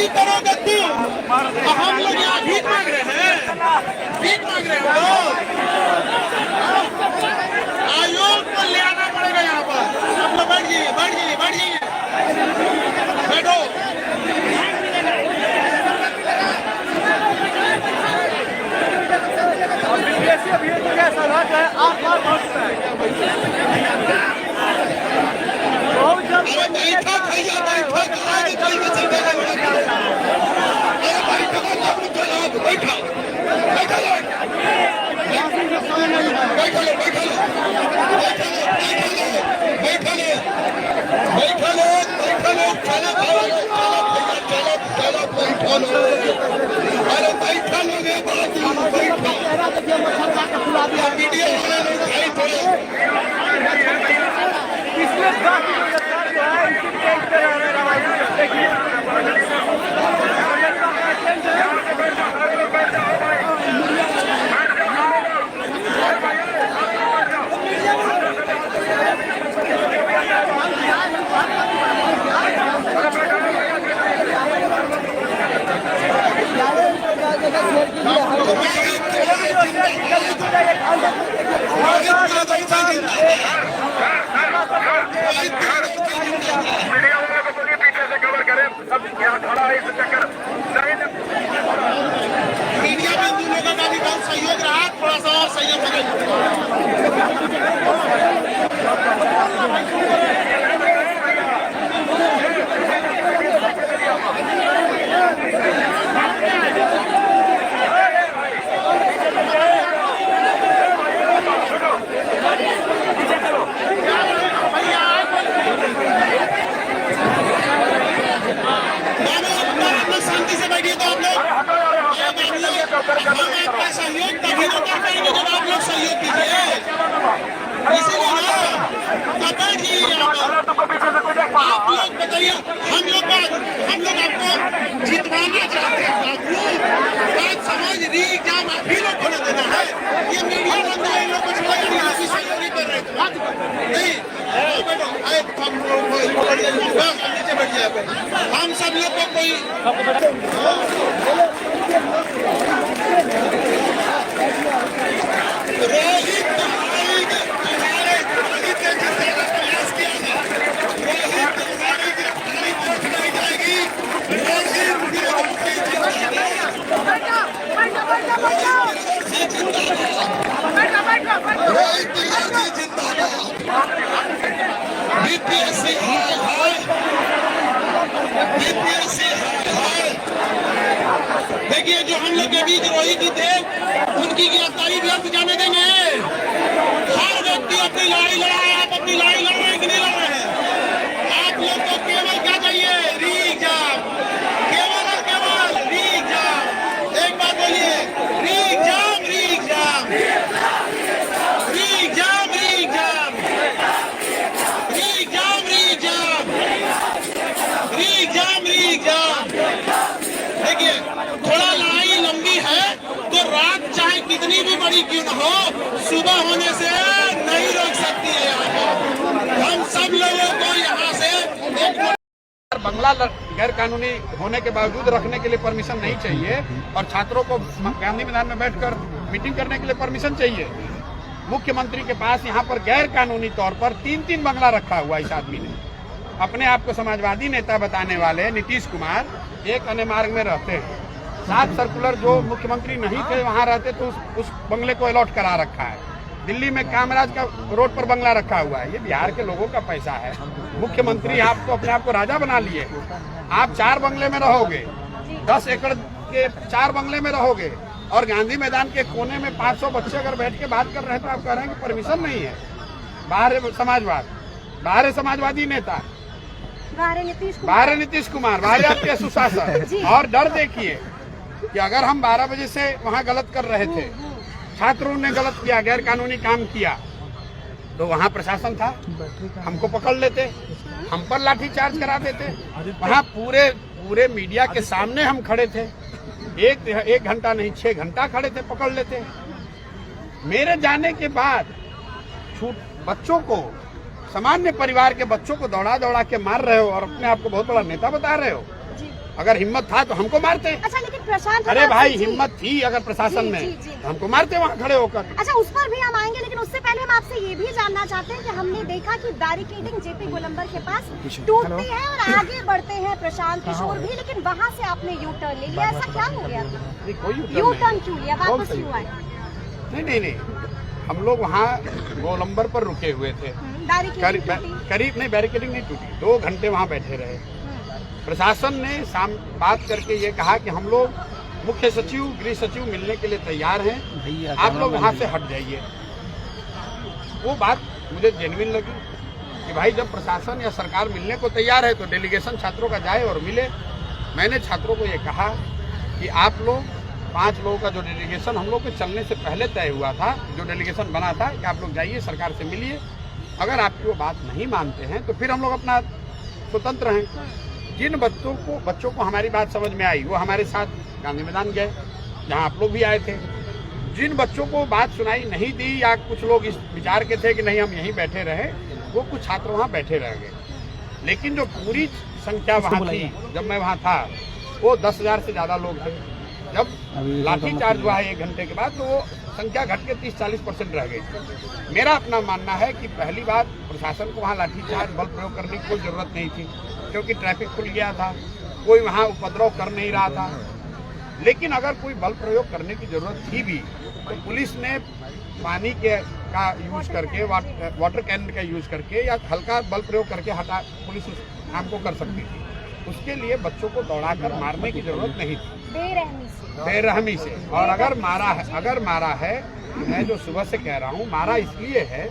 नहीं करोगे तुम, तो हम लोग यहाँ भीख मांग रहे हैं, भीख मांग रहे हो। आयोग को ले आना पड़ेगा यहाँ पर। सब लोग बैठ जाइए, बैठ जाइए, बैठ जाइए, बैठो। मीडिया बंधु लोगों का भी बहुत सहयोग रहा, थोड़ा सा और सहयोग करें। शांति से बैठिए तो आप लोग, हम आपका सहयोग तभी तो कर पाएंगे जब आप लोग सहयोग कीजिए। इसीलिए ना बैठिए यहाँ पर। आप लोग बताइए, हम लोग आपको जितवाना चाहते हैं बाबू। बात समझ रही क्या आप ही लोग खोले देना है। ये मीडिया बंद है, इन लोग को छोड़ा नहीं, आप ही सहयोग नहीं कर रहे नहीं। हम लोग नीचे बैठ जाए, हम सब लोग को कोई देखिए, जो हम लोग के बीच रोहित जी थे, उनकी गिरफ्तारी व्यर्थ जाने देंगे। हर व्यक्ति अपनी लड़ाई लड़ा है, आप अपनी लड़ाई लड़ रहे हैं कि नहीं लड़ रहे हैं? आप लोग को केवल क्या चाहिए? रीएग्जाम, केवल और केवल रीएग्जाम। एक बात बोलिए, रीएग्जाम, रीएग्जाम, रीएग्जाम, रीएग्जाम, रीएग्जाम, रीएग्जाम, रीएग्जाम। देखिए, थोड़ा लड़ाई लंबी है तो रात चाहे कितनी भी बड़ी क्यों न हो, सुबह होने से नहीं रोक सकती है। हम सब लोगों को यहाँ से बंगला गैर कानूनी होने के बावजूद रखने के लिए परमिशन नहीं चाहिए और छात्रों को गांधी मैदान में बैठकर मीटिंग करने के लिए परमिशन चाहिए। मुख्यमंत्री के पास यहाँ पर गैर कानूनी तौर पर 3-3 बंगला रखा हुआ इस आदमी ने। अपने आप को समाजवादी नेता बताने वाले नीतीश कुमार एक अन्य मार्ग में रहते हैं। 7 सर्कुलर जो मुख्यमंत्री नहीं थे वहाँ रहते तो उस बंगले को अलॉट करा रखा है। दिल्ली में कामराज का रोड पर बंगला रखा हुआ है। ये बिहार के लोगों का पैसा है। मुख्यमंत्री आप तो अपने आप को राजा बना लिए। आप 4 बंगले में रहोगे, 10 एकड़ के 4 बंगले में रहोगे और गांधी मैदान के कोने में 500 बच्चे अगर बैठ के बात कर रहे हैं तो आप कह रहे हैं कि परमिशन नहीं है। बाहर समाजवाद, बाहर समाजवादी नेता, बाहर नीतीश कुमार, बाहर आपके सुशासन। और डर देखिए कि अगर हम 12 बजे से वहाँ गलत कर रहे थे, छात्रों ने गलत किया, गैर कानूनी काम किया, तो वहाँ प्रशासन था, हमको पकड़ लेते, हम पर लाठी चार्ज करा देते। वहाँ पूरे मीडिया के सामने हम खड़े थे, एक घंटा नहीं 6 घंटा खड़े थे, पकड़ लेते। मेरे जाने के बाद बच्चों को, सामान्य परिवार के बच्चों को दौड़ा दौड़ा के मार रहे हो और अपने आप को बहुत बड़ा नेता बता रहे हो। अगर हिम्मत था तो हमको मारते। अच्छा, लेकिन प्रशांत, अरे भाई हिम्मत थी अगर प्रशासन में तो हमको मारते वहाँ खड़े होकर। अच्छा, उस पर भी हम आएंगे, लेकिन उससे पहले हम आपसे ये भी जानना चाहते हैं कि हमने देखा कि बैरिकेडिंग जेपी गोलंबर के पास टूटती है और आगे बढ़ते हैं प्रशांत किशोर भी, लेकिन वहाँ से आपने यू टर्न ले लिया, ऐसा क्या हो गया था? कोई यू टर्न क्यों लिया, वापस क्यों आए? नहीं, हम लोग वहाँ गोलंबर पर रुके हुए थे। करीब नहीं, बैरिकेडिंग नहीं टूटी, 2 घंटे वहाँ बैठे रहे। प्रशासन ने बात करके ये कहा कि हम लोग मुख्य सचिव, गृह सचिव मिलने के लिए तैयार हैं, आप लोग वहाँ से हट जाइए। वो बात मुझे जेन्युइन लगी कि भाई जब प्रशासन या सरकार मिलने को तैयार है तो डेलीगेशन छात्रों का जाए और मिले। मैंने छात्रों को ये कहा कि आप लोग 5 लोगों का जो डेलीगेशन हम लोग के चलने से पहले तय हुआ था, जो डेलीगेशन बना था कि आप लोग जाइए सरकार से मिलिए, अगर आपकी वो बात नहीं मानते हैं तो फिर हम लोग अपना स्वतंत्र हैं। जिन बच्चों को हमारी बात समझ में आई वो हमारे साथ गांधी मैदान गए, जहां आप लोग भी आए थे। जिन बच्चों को बात सुनाई नहीं दी या कुछ लोग इस विचार के थे कि नहीं हम यहीं बैठे रहे, वो कुछ छात्र वहाँ बैठे रह गए। लेकिन जो पूरी संख्या वहाँ थी जब मैं वहाँ था, वो 10,000 से ज़्यादा लोग थे। जब लाठीचार्ज हुआ है 1 घंटे के बाद तो वो संख्या घट के 30-40% रह गई। मेरा अपना मानना है कि पहली बात प्रशासन को वहाँ लाठीचार्ज बल प्रयोग करने की कोई ज़रूरत नहीं थी, क्योंकि ट्रैफिक खुल गया था, कोई वहाँ उपद्रव कर नहीं रहा था। लेकिन अगर कोई बल प्रयोग करने की जरूरत थी भी तो पुलिस ने पानी का यूज करके, वाटर कैनन का यूज करके या हल्का बल प्रयोग करके पुलिस उस काम को कर सकती थी। उसके लिए बच्चों को दौड़ाकर मारने की जरूरत नहीं थी, बेरहमी से। और अगर मारा है, मैं जो सुबह से कह रहा हूँ, मारा इसलिए है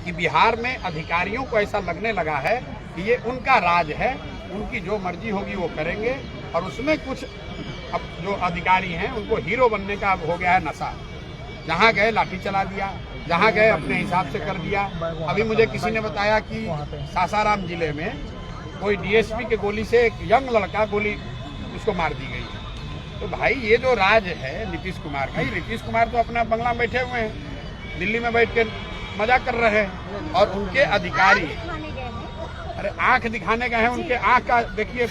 कि बिहार में अधिकारियों को ऐसा लगने लगा है कि ये उनका राज है, उनकी जो मर्जी होगी वो करेंगे, और उसमें कुछ अब जो अधिकारी हैं उनको हीरो बनने का हो गया है नशा। जहाँ गए लाठी चला दिया, जहाँ गए अपने हिसाब से कर दिया। अभी मुझे किसी ने बताया कि सासाराम जिले में कोई डीएसपी के गोली से एक यंग लड़का गोली उसको मार दी गई। तो भाई ये जो राज है नीतीश कुमार का, नीतीश कुमार तो अपना बंगला में बैठे हुए हैं, दिल्ली में बैठ के मजा कर रहे हैं, और उनके अधिकारी अरे आंख दिखाने गए हैं। उनके आंख का देखिए,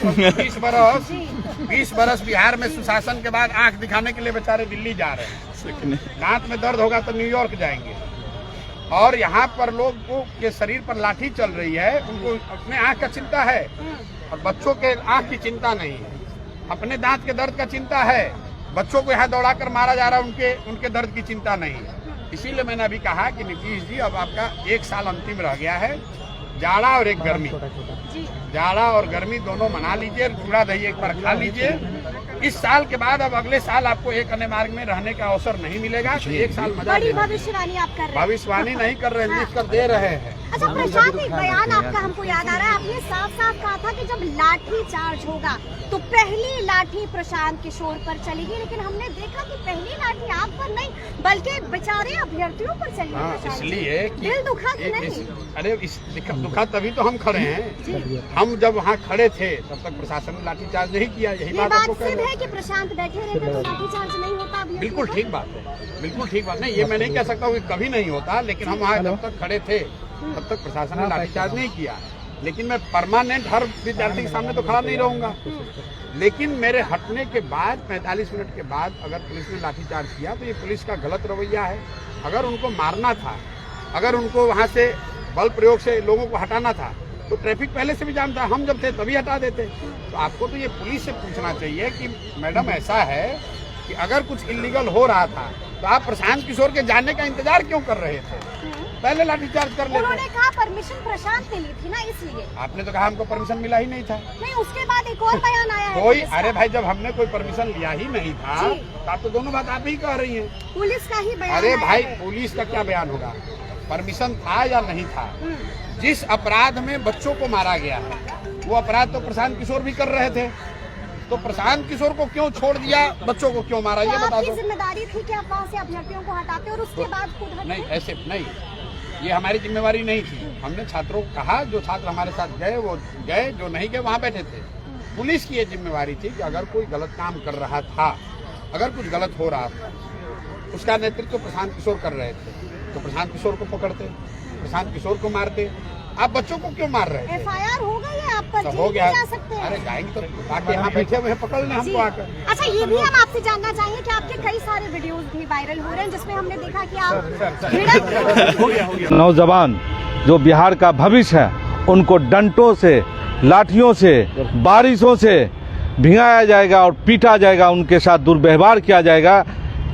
20 बरस बिहार में सुशासन के बाद आंख दिखाने के लिए बेचारे दिल्ली जा रहे हैं। दांत में दर्द होगा तो न्यूयॉर्क जाएंगे, और यहाँ पर लोगों के शरीर पर लाठी चल रही है, उनको अपने आंख का चिंता है और बच्चों के आंख की चिंता नहीं है। अपने दांत के दर्द का चिंता है, बच्चों को यहाँ दौड़ाकर मारा जा रहा है, उनके दर्द की चिंता नहीं है। इसीलिए मैंने अभी कहा कि नीतीश जी अब आपका 1 साल अंतिम रह गया है, जाड़ा और एक गर्मी, जाड़ा और गर्मी दोनों मना लीजिए, चूड़ा दही एक बार खा लीजिए। इस साल के बाद अब अगले साल आपको एक अन्य मार्ग में रहने का अवसर नहीं मिलेगा। तो 1 साल मजा बड़ी भविष्यवाणी आप कर रहे हैं। भविष्यवाणी नहीं कर रहे हैं, लिख कर दे रहे हैं। अच्छा प्रशांत, एक बयान आपका हमको याद आ रहा है, आपने साफ साफ कहा था कि जब लाठी चार्ज होगा तो पहली लाठी प्रशांत किशोर पर चलेगी, लेकिन हमने देखा कि पहली लाठी आप पर नहीं बल्कि बेचारे अभ्यर्थियों पर चली। इसलिए दिल दुखा कि नहीं? अरे दुखा तभी तो हम खड़े हैं। हम जब वहाँ खड़े थे तब तक प्रशासन ने लाठीचार्ज नहीं किया। यही बात आपको कह रहे हैं कि प्रशांत बैठे रहते तो लाठीचार्ज नहीं होता। बिल्कुल ठीक बात है, बिल्कुल ठीक बात नहीं, ये मैं नहीं कह सकता हूँ कि कभी नहीं होता, लेकिन हम वहाँ जब तक खड़े थे तब तक प्रशासन ने लाठीचार्ज नहीं किया। लेकिन मैं परमानेंट हर विद्यार्थी के सामने तो खड़ा नहीं रहूंगा, लेकिन मेरे हटने के बाद 45 मिनट के बाद अगर पुलिस ने लाठीचार्ज किया तो ये पुलिस का गलत रवैया है। अगर उनको मारना था, अगर उनको वहाँ से बल प्रयोग से लोगों को हटाना था तो ट्रैफिक पहले से भी जाम था, हम जब थे तभी हटा देते। तो आपको तो ये पुलिस से पूछना चाहिए कि मैडम ऐसा है कि अगर कुछ इलीगल हो रहा था तो आप प्रशांत किशोर के जाने का इंतजार क्यों कर रहे थे, पहले लाठीचार्ज कर लेते। उन्होंने कहा परमिशन प्रशांत ने ली थी ना, इसलिए। आपने तो कहा हमको परमिशन मिला ही नहीं था। नहीं, उसके बाद एक और बयान आया है कोई, अरे भाई जब हमने कोई परमिशन लिया ही नहीं था तो आप तो दोनों बात आप ही कह रही हैं। पुलिस का ही बयान। अरे भाई पुलिस का क्या बयान होगा, परमिशन था या नहीं था। जिस अपराध में बच्चों को मारा गया है वो अपराध तो प्रशांत किशोर भी कर रहे थे, तो प्रशांत किशोर को क्यों छोड़ दिया, बच्चों को क्यों मारा, ये बता दो। जिम्मेदारी थी कि आप वहाँ से अभ्यर्थियों को हटाते और उसके बाद खुद हटते? नहीं, ऐसे नहीं, ये हमारी जिम्मेवारी नहीं थी। हमने छात्रों को कहा, जो छात्र हमारे साथ गए वो गए, जो नहीं गए वहाँ बैठे थे। पुलिस की ये जिम्मेवारी थी कि अगर कोई गलत काम कर रहा था, अगर कुछ गलत हो रहा था, उसका नेतृत्व प्रशांत किशोर कर रहे थे, तो प्रशांत किशोर को पकड़ते, प्रशांत किशोर को मारते। आप बच्चों को क्यों मार रहे हैं? FIR हो गई है आप पर, तो जेल हो भी गया। जा सकते हैं। अरे जाएंगे तो आके यहाँ बैठे हुए हैं, पकड़ लें हमको आकर। अच्छा, ये भी हम आपसे जानना चाहेंगे कि आपके कई सारे वीडियोस भी वायरल हो रहे हैं जिसमें हमने देखा कि आप नौजवान जो बिहार का भविष्य है उनको डंटों से, लाठियों से, बारिशों से भिगाया जाएगा और पीटा जाएगा, उनके साथ दुर्व्यवहार किया जाएगा।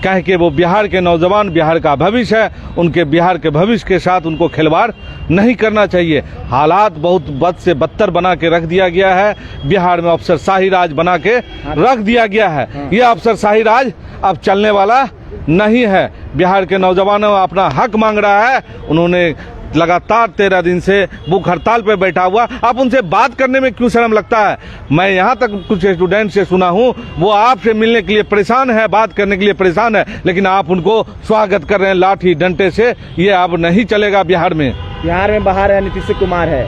कह के वो बिहार के नौजवान बिहार का भविष्य है, उनके बिहार के भविष्य के साथ उनको खिलवाड़ नहीं करना चाहिए। हालात बहुत बद से बदतर बना के रख दिया गया है। बिहार में अफसरशाही राज बना के रख दिया गया है। ये अफसरशाही राज अब चलने वाला नहीं है। बिहार के नौजवानों अपना हक मांग रहा है। उन्होंने लगातार 13 दिन से भूख हड़ताल पे बैठा हुआ, आप उनसे बात करने में क्यों शर्म लगता है? मैं यहाँ तक कुछ स्टूडेंट से सुना हूँ, वो आपसे मिलने के लिए परेशान है, बात करने के लिए परेशान है, लेकिन आप उनको स्वागत कर रहे हैं लाठी डंडे से। ये अब नहीं चलेगा बिहार में। बिहार में बाहर है, नीतीश कुमार है,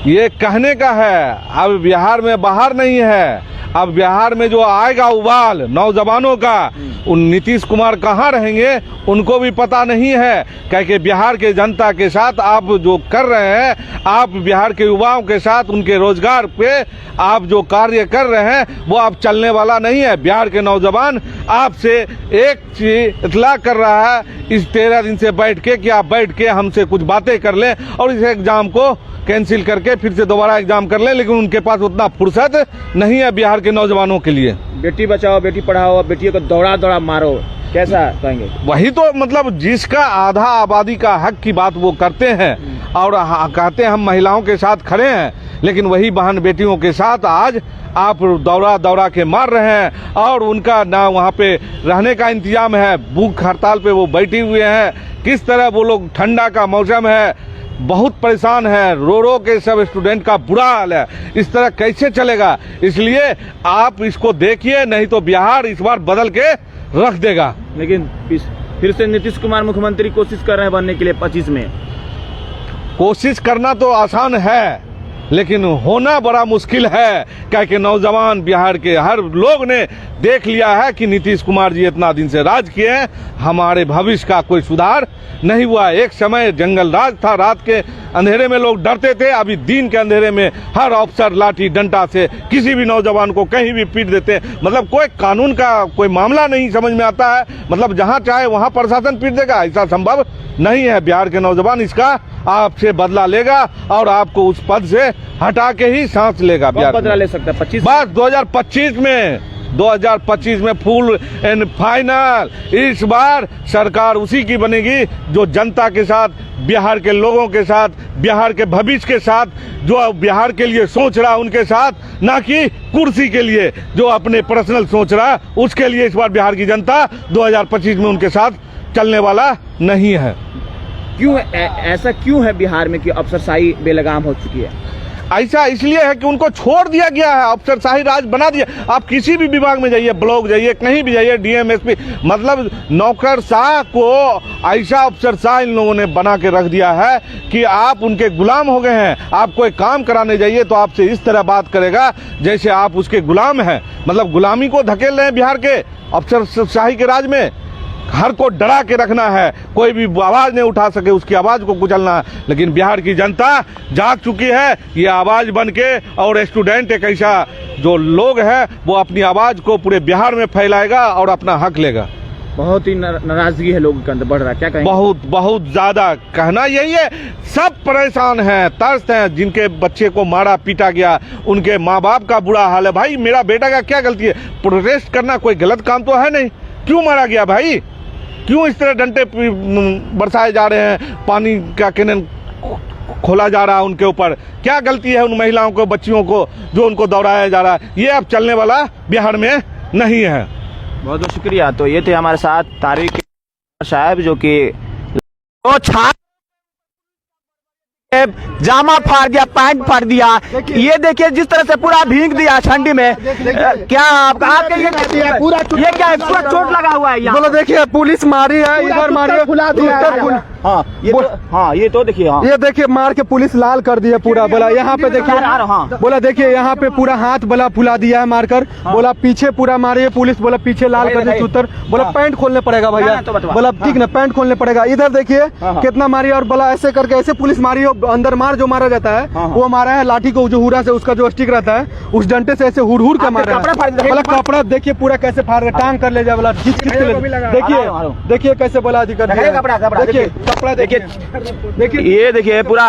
ये कहने का है। अब बिहार में बाहर नहीं है। अब बिहार में जो आएगा उबाल नौजवानों का, उन नीतीश कुमार कहाँ रहेंगे उनको भी पता नहीं है। क्योंकि बिहार के जनता के साथ आप जो कर रहे हैं, आप बिहार के युवाओं के साथ उनके रोजगार पे आप जो कार्य कर रहे हैं वो आप चलने वाला नहीं है। बिहार के नौजवान आपसे एक चीज इतला कर रहा है इस 13 दिन से बैठ के कि आप बैठ के हमसे कुछ बातें कर लें और इस एग्जाम को कैंसिल करके फिर से दोबारा एग्जाम कर लें, लेकिन उनके पास उतना फुर्सत नहीं है बिहार के नौजवानों के लिए। बेटी बचाओ बेटी पढ़ाओ, बेटियों को दौड़ा दौड़ा मारो, कैसा कहेंगे? वही तो मतलब जिसका आधा आबादी का हक की बात वो करते हैं और कहते हैं हम महिलाओं के साथ खड़े हैं, लेकिन वही बहन बेटियों के साथ आज आप दौड़ा दौड़ा के मार रहे हैं और उनका ना वहाँ पे रहने का इंतजाम है। भूख हड़ताल पे वो बैठे हुए हैं। किस तरह वो लोग, ठंडा का मौसम है, बहुत परेशान है, रो रो के सब स्टूडेंट का बुरा हाल है। इस तरह कैसे चलेगा? इसलिए आप इसको देखिए, नहीं तो बिहार इस बार बदल के रख देगा। लेकिन फिर से नीतीश कुमार मुख्यमंत्री कोशिश कर रहे हैं बनने के लिए 25 में। कोशिश करना तो आसान है, लेकिन होना बड़ा मुश्किल है। क्योंकि नौजवान बिहार के हर लोग ने देख लिया है कि नीतीश कुमार जी इतना दिन से राज किए हैं, हमारे भविष्य का कोई सुधार नहीं हुआ। एक समय जंगल राज था, रात के अंधेरे में लोग डरते थे, अभी दिन के अंधेरे में हर अफसर लाठी डंडा से किसी भी नौजवान को कहीं भी पीट देते हैं। मतलब कोई कानून का कोई मामला नहीं समझ में आता है, मतलब जहां चाहे वहां प्रशासन पीट देगा, ऐसा संभव नहीं है। बिहार के नौजवान इसका आपसे बदला लेगा और आपको उस पद से हटा के ही सांस लेगा। बिहार बदला ले सकता है 25 बस 2025 में फुल एंड फाइनल। इस बार सरकार उसी की बनेगी जो जनता के साथ, बिहार के लोगों के साथ, बिहार के भविष्य के साथ, जो बिहार के लिए सोच रहा उनके साथ, ना कि कुर्सी के लिए जो अपने पर्सनल सोच रहा उसके लिए। इस बार बिहार की जनता 2025 में उनके साथ चलने वाला नहीं है। क्यों ऐसा क्यों है बिहार में कि अफसरशाही बेलगाम हो चुकी है? ऐसा इसलिए है कि उनको छोड़ दिया गया है, अफसरशाही राज बना दिया। आप किसी भी विभाग में जाइए, ब्लॉक जाइए, कहीं भी जाइए, डीएम एसपी, मतलब नौकरशाह को ऐसा अफसरशाह इन लोगों ने बना के रख दिया है कि आप उनके गुलाम हो गए हैं। आप कोई काम कराने जाइए तो आपसे इस तरह बात करेगा जैसे आप उसके गुलाम हैं। मतलब गुलामी को धकेल रहे हैं बिहार के अफसरशाही के राज में। हर को डरा के रखना है, कोई भी आवाज नहीं उठा सके उसकी आवाज को कुचलना है। लेकिन बिहार की जनता जाग चुकी है, ये आवाज बन के, और स्टूडेंट एक ऐसा जो लोग हैं वो अपनी आवाज को पूरे बिहार में फैलाएगा और अपना हक लेगा। बहुत ही नाराजगी है लोगों के अंदर बढ़ रहा है, क्या कहेंगे? बहुत ज्यादा। कहना यही है, सब परेशान हैं, तरस हैं। जिनके बच्चे को मारा पीटा गया, उनके माँ बाप का बुरा हाल है। भाई मेरा बेटा का क्या गलती है? प्रोटेस्ट करना कोई गलत काम तो है नहीं। क्यों मारा गया भाई? क्यों इस तरह डंडे बरसाए जा रहे हैं? पानी का कैनन खोला जा रहा है उनके ऊपर। क्या गलती है उन महिलाओं को, बच्चियों को जो उनको दौड़ाया जा रहा है? ये अब चलने वाला बिहार में नहीं है। बहुत बहुत शुक्रिया। तो ये थे हमारे साथ तारिक साहब जो कि जामा फाड़ दिया, पैंट फाड़ दिया। ये देखिए जिस तरह से पूरा भीग दिया ठंडी में। क्या आपके ये क्या है? पूरा चोट लगा हुआ है यहाँ। बोलो देखिए, पुलिस मारी है, इधर मारी है, हाँ ये तो देखिए। हाँ ये देखिए मार के पुलिस लाल कर दिया पूरा। बोला यहाँ पे देखिए, बोला देखिए यहाँ पे पूरा हाथ बोला फुला दिया है मारकर। बोला पीछे पूरा मारी है पुलिस, बोला पीछे लाल कर दिया सूत्र। बोला पैंट खोलने पड़ेगा भैया। बोला ठीक ना, पैंट खोलने पड़ेगा। इधर देखिए कितना मारी, और बोला ऐसे करके ऐसे पुलिस मारी है। अंदर मार जो मारा जाता है वो मारा है लाठी को, जो हुरा से उसका जो स्टिक रहता है उस डंडे से ऐसे हुड़ के मारा है। बोला कपड़ा देखिए पूरा कैसे फाड़ रहे, टांग कर ले जाए। बोला देखिए कैसे बोला अधिकारी, देखिए कपड़ा देखिए ये देखिए पूरा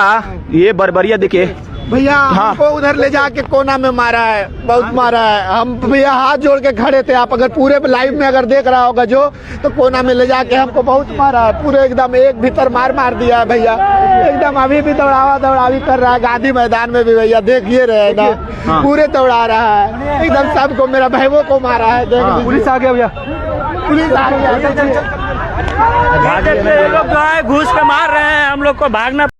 ये बर्बरिया देखिए भैया। हमको उधर ले जाके कोना में मारा है, बहुत मारा है। हम भैया हाथ जोड़ के खड़े थे। आप अगर पूरे लाइव में अगर देख रहा होगा जो, तो कोना में ले जाके हमको बहुत मारा है। पूरे एकदम एक भीतर मार दिया है भैया एकदम। अभी भी दौड़ावी कर रहा है गांधी मैदान में भी भैया, देखिए रहे ना, पूरे दौड़ा रहा है एकदम सबको। मेरा भाइयों को मारा है। पुलिस आ गया भैया, पुलिस आ गया। लोग जो है घूस के मार रहे हैं, हम लोग को भागना